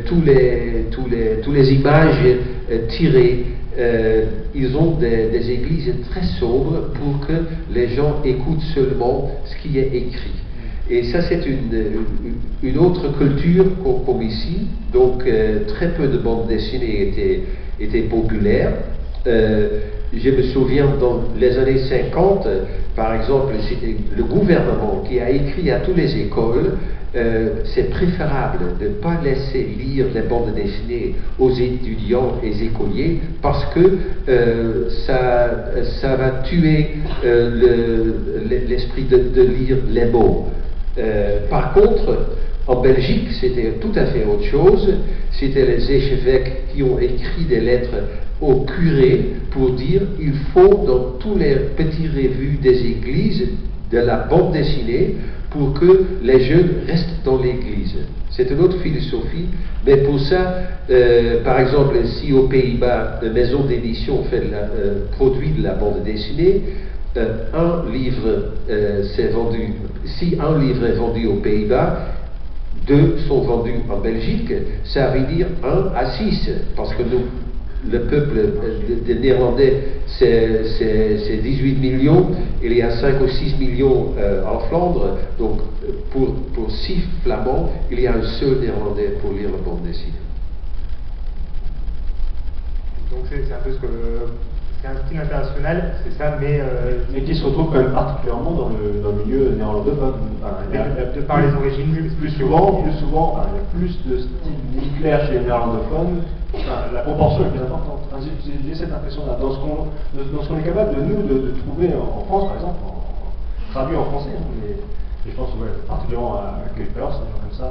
tous les images tirées. Ils ont des églises très sobres pour que les gens écoutent seulement ce qui est écrit. Et ça, c'est une autre culture comme ici. Donc, très peu de bandes dessinées étaient populaires. Je me souviens, dans les années 50, par exemple, c'était le gouvernement qui a écrit à toutes les écoles c'est préférable de ne pas laisser lire les bandes dessinées aux étudiants et écoliers parce que ça va tuer l'esprit de lire les mots. Par contre, en Belgique, c'était tout à fait autre chose. C'était les évêques qui ont écrit des lettres au curé pour dire il faut dans tous les petites revues des églises de la bande dessinée pour que les jeunes restent dans l'église. C'est une autre philosophie, mais pour ça, par exemple, si aux Pays-Bas, la maison d'édition produit de la bande dessinée, un livre si un livre est vendu aux Pays-Bas, 2 sont vendus en Belgique, ça veut dire 1 à 6, parce que nous, le peuple des Néerlandais, c'est 18 millions, il y a 5 ou 6 millions en Flandre, donc pour 6 Flamands, il y a un seul Néerlandais pour lire la bande dessinée. Donc c'est un peu ce que... C'est un style international, c'est ça, mais qui se retrouve quand même particulièrement dans le milieu néerlandophone. De par les origines, plus souvent, il y a plus de styles littéraires chez les néerlandophones. La proportion est plus importante. J'ai cette impression-là. Dans ce qu'on est capable de trouver en France, par exemple, traduit en français, mais je pense particulièrement à Kuipers, des gens comme ça.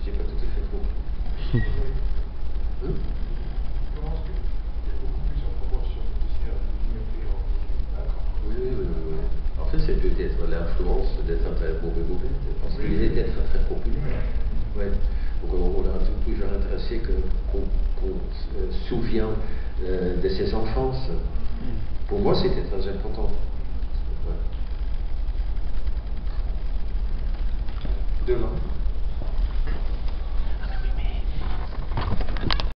J'ai pas tout à fait compris. Oui. En fait, c'est peut-être l'influence d'être un très mauvais gouverneur, parce qu'il était très très populaire. Ouais. Donc on a toujours intéressé qu'on se souvient de ses enfances. Pour moi, c'était très important. Ouais. Demain.